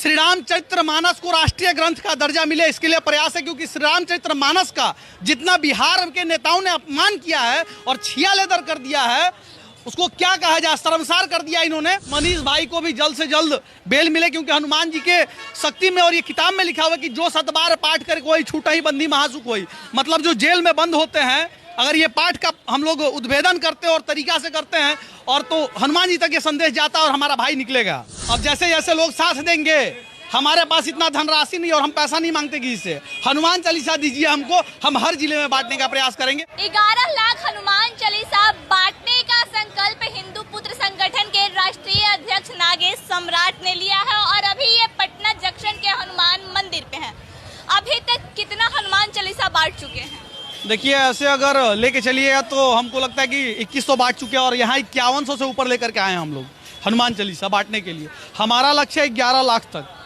श्री रामचरितमानस को राष्ट्रीय ग्रंथ का दर्जा मिले, इसके लिए प्रयास है। क्योंकि श्री रामचरितमानस का जितना बिहार के नेताओं ने अपमान किया है और छिया लेदर कर दिया है, उसको क्या कहा जाए, शर्मसार कर दिया इन्होंने। मनीष भाई को भी जल्द से जल्द बेल मिले, क्योंकि हनुमान जी के शक्ति में और ये किताब में लिखा हुआ है कि जो 7 बार पाठ करे कोई छूटा ही बंदी महासुख होई। मतलब जो जेल में बंद होते हैं, अगर ये पाठ का हम लोग उद्भेदन करते हैं और तरीका से करते हैं और तो हनुमान जी तक ये संदेश जाता है और हमारा भाई निकलेगा। अब जैसे जैसे लोग साथ देंगे, हमारे पास इतना धनराशि नहीं और हम पैसा नहीं मांगते किसी से, हनुमान चालीसा दीजिए हमको, हम हर जिले में बांटने का प्रयास करेंगे। 11 लाख हनुमान चालीसा बांटने का संकल्प हिंदू पुत्र संगठन के राष्ट्रीय अध्यक्ष नागेश सम्राट ने लिया है और अभी ये पटना जंक्शन के हनुमान मंदिर पे है। अभी तक कितना हनुमान चालीसा बांट चुके हैं? देखिए, ऐसे अगर लेके चलिएगा तो हमको लगता है कि 2100 बांट चुके हैं और यहाँ 5100 से ऊपर लेकर के आए हैं हम लोग हनुमान चालीसा बांटने के लिए। हमारा लक्ष्य है 11 लाख तक।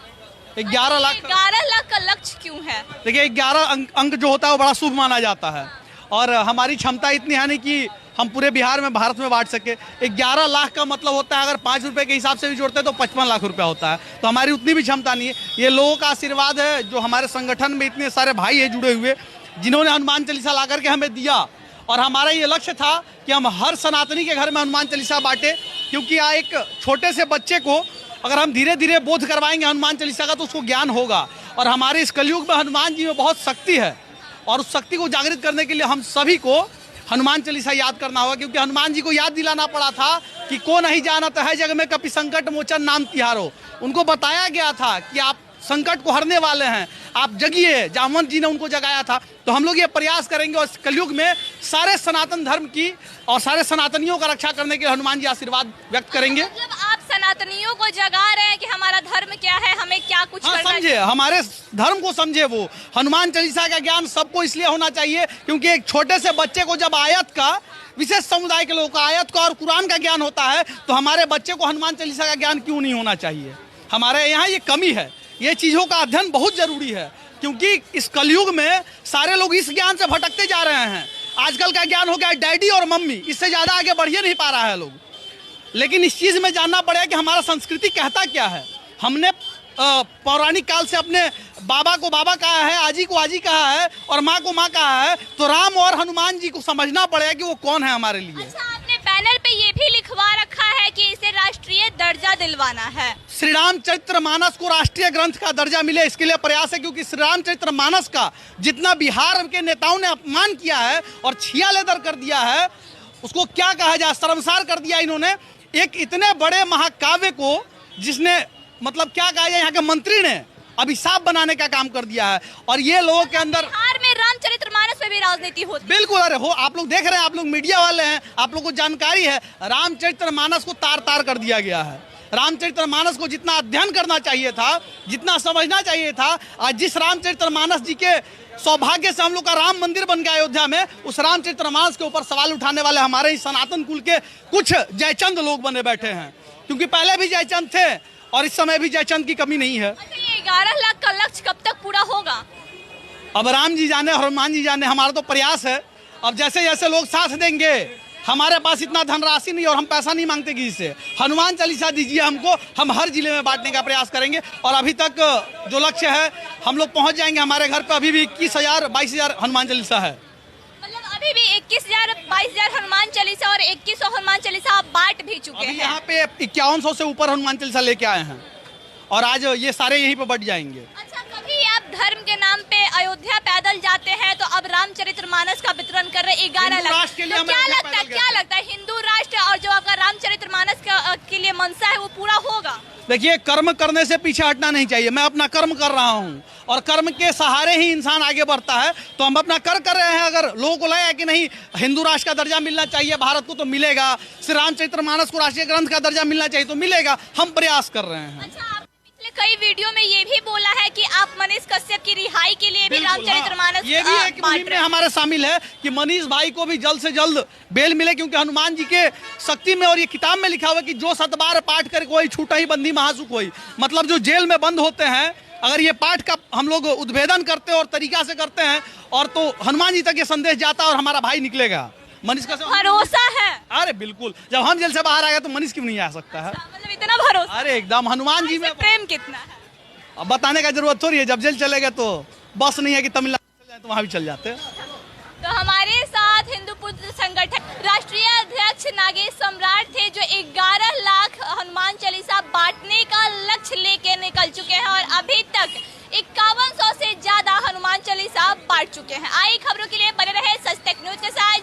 11 लाख का लक्ष्य क्यों है? देखिए, 11 अंक जो होता है वो बड़ा शुभ माना जाता है और हमारी क्षमता इतनी है नहीं कि हम पूरे बिहार में, भारत में बांट सके। 11 लाख का मतलब होता है, अगर 5 रुपए के हिसाब से भी जोड़ते हैं तो 55 लाख रुपया होता है। तो हमारी उतनी भी क्षमता नहीं है। ये लोगों का आशीर्वाद है, जो हमारे संगठन में इतने सारे भाई है जुड़े हुए, जिन्होंने हनुमान चालीसा ला करके हमें दिया। और हमारा ये लक्ष्य था कि हम हर सनातनी के घर में हनुमान चालीसा बांटे, क्योंकि यहाँ एक छोटे से बच्चे को अगर हम धीरे धीरे बोध करवाएंगे हनुमान चालीसा का तो उसको ज्ञान होगा। और हमारे इस कलयुग में हनुमान जी में बहुत शक्ति है और उस शक्ति को जागृत करने के लिए हम सभी को हनुमान चालीसा याद करना होगा। क्योंकि हनुमान जी को याद दिलाना पड़ा था कि को नहीं जानता है जग में कपि संकट मोचन नाम तिहारो। उनको बताया गया था कि आप संकट को हरने वाले हैं, आप जगिए। जामवंत जी ने उनको जगाया था। तो हम लोग ये प्रयास करेंगे और कलयुग में सारे सनातन धर्म की और सारे सनातनियों का रक्षा करने के लिए हनुमान जी आशीर्वाद व्यक्त करेंगे। मतलब आप सनातनियों को जगा रहे हैं कि हमारा धर्म क्या है, हमें क्या कुछ करना है। समझे, हमारे धर्म को समझे। वो हनुमान चालीसा का ज्ञान सबको इसलिए होना चाहिए क्योंकि एक छोटे से बच्चे को जब आयत का, विशेष समुदाय के लोगों को आयत का और कुरान का ज्ञान होता है, तो हमारे बच्चे को हनुमान चालीसा का ज्ञान क्यों नहीं होना चाहिए? हमारे यहाँ ये कमी है। ये चीज़ों का अध्ययन बहुत जरूरी है, क्योंकि इस कलयुग में सारे लोग इस ज्ञान से भटकते जा रहे हैं। आजकल का ज्ञान हो गया डैडी और मम्मी, इससे ज़्यादा आगे बढ़ ही नहीं पा रहा है लोग। लेकिन इस चीज़ में जानना पड़ेगा कि हमारा संस्कृति कहता क्या है। हमने पौराणिक काल से अपने बाबा को बाबा कहा है, आजी को आजी कहा है और माँ को माँ कहा है। तो राम और हनुमान जी को समझना पड़ेगा कि वो कौन है हमारे लिए। अच्छा, आपने बैनर पे ये भी लिखवा रखा है कि इसे राष्ट्रीय दर्जा दिलवाना है। श्री रामचरितमानस को राष्ट्रीय ग्रंथ का दर्जा मिले, इसके लिए प्रयास है। क्योंकि श्री रामचरितमानस का जितना बिहार के नेताओं ने अपमान किया है और छिया लेदर कर दिया है, उसको क्या कहा जाए, शर्मसार कर दिया इन्होंने। एक इतने बड़े महाकाव्य को जिसने, मतलब क्या कहा जाए, यहाँ के मंत्री ने अभिशाप बनाने का काम कर दिया है। और ये लोगों के अंदर बिहार में रामचरितमानस में भी राजनीति होती है। बिल्कुल, अरे हो, आप लोग देख रहे हैं, आप लोग मीडिया वाले हैं, आप लोग को जानकारी है। रामचरितमानस को तार तार कर दिया गया है। रामचरितमानस को जितना अध्ययन करना चाहिए था, जितना समझना चाहिए था, आज जिस रामचरितमानस जी के सौभाग्य से हम लोग का राम मंदिर बन गया अयोध्या में, उस रामचरितमानस के ऊपर सवाल उठाने वाले हमारे ही सनातन कुल के कुछ जयचंद लोग बने बैठे हैं। क्योंकि पहले भी जयचंद थे और इस समय भी जयचंद की कमी नहीं है। अच्छा, ये 11 लाख का लक्ष्य कब तक पूरा होगा? अब राम जी जाने, हनुमान जी जाने, हमारा तो प्रयास है। अब जैसे जैसे लोग साथ देंगे, हमारे पास इतना धनराशि नहीं और हम पैसा नहीं मांगते किसी से, हनुमान चालीसा दीजिए हमको, हम हर जिले में बांटने का प्रयास करेंगे। और अभी तक जो लक्ष्य है, हम लोग पहुंच जाएंगे। हमारे घर पे अभी भी 21,000 22,000 हनुमान चालीसा है। मतलब अभी भी 21,000 22,000 हनुमान चालीसा और 2100 हनुमान चालीसा आप बांट भी चुके हैं। यहाँ पे 5100 से ऊपर हनुमान चालीसा लेके आए हैं और आज ये सारे यहीं पे बट जाएंगे। अच्छा, कभी आप धर्म के नाम पे अयोध्या पैदल जाते हैं तो अब रामचरितमानस का वितरण कर रहे 11 लाख, तो क्या लगता है हिंदू राष्ट्र और जो आपका रामचरितमानस के लिए मनसा है वो पूरा होगा? देखिए, कर्म करने से पीछे हटना नहीं चाहिए। मैं अपना कर्म कर रहा हूँ और कर्म के सहारे ही इंसान आगे बढ़ता है। तो हम अपना कर रहे हैं। अगर लोगों को लगा कि नहीं हिंदू राष्ट्र का दर्जा मिलना चाहिए भारत को, तो मिलेगा। श्री रामचरितमानस को राष्ट्रीय ग्रंथ का दर्जा मिलना चाहिए तो मिलेगा। हम प्रयास कर रहे हैं। अच्छा, आपने कई वीडियो में ये भी बोला है कि आप मनीष कश्यप की रिहाई के लिए भी रामचरितमानस ये भी एक मुहिम में हमारे शामिल है कि मनीष भाई को भी जल्द से जल्द बेल मिले। क्योंकि हनुमान जी के शक्ति में और ये किताब में लिखा हुआ है कि जो 7 बार पाठ करे कोई छूटा ही बंदी महासुख होई। मतलब जो जेल में बंद होते हैं, अगर ये पाठ का हम लोग उद्भेदन करते हैं और तरीका से करते हैं और तो हनुमान जी तक ये संदेश जाता है और हमारा भाई निकलेगा। मनीष का भरोसा है? अरे बिल्कुल, जब हम जेल से बाहर आ गए तो मनीष क्यों नहीं आ सकता है? मतलब इतना भरोसा? अरे एकदम, हनुमान जी में प्रेम कितना है? अब बताने का जरूरत थोड़ी है, जब जेल चले गए तो बस नहीं है कि तमिलनाडु चल जाए तो वहाँ भी चल जाते हैं। तो हमारे साथ हिंदू पुत्र संगठन राष्ट्रीय अध्यक्ष नागेश सम्राट थे, जो 11 लाख हनुमान चालीसा बांटने का लक्ष्य लेके निकल चुके हैं और अभी तक 5100 से ज्यादा हनुमान चालीसा बांट चुके हैं। आई खबरों के लिए बने रहे सच तक न्यूज के साथ।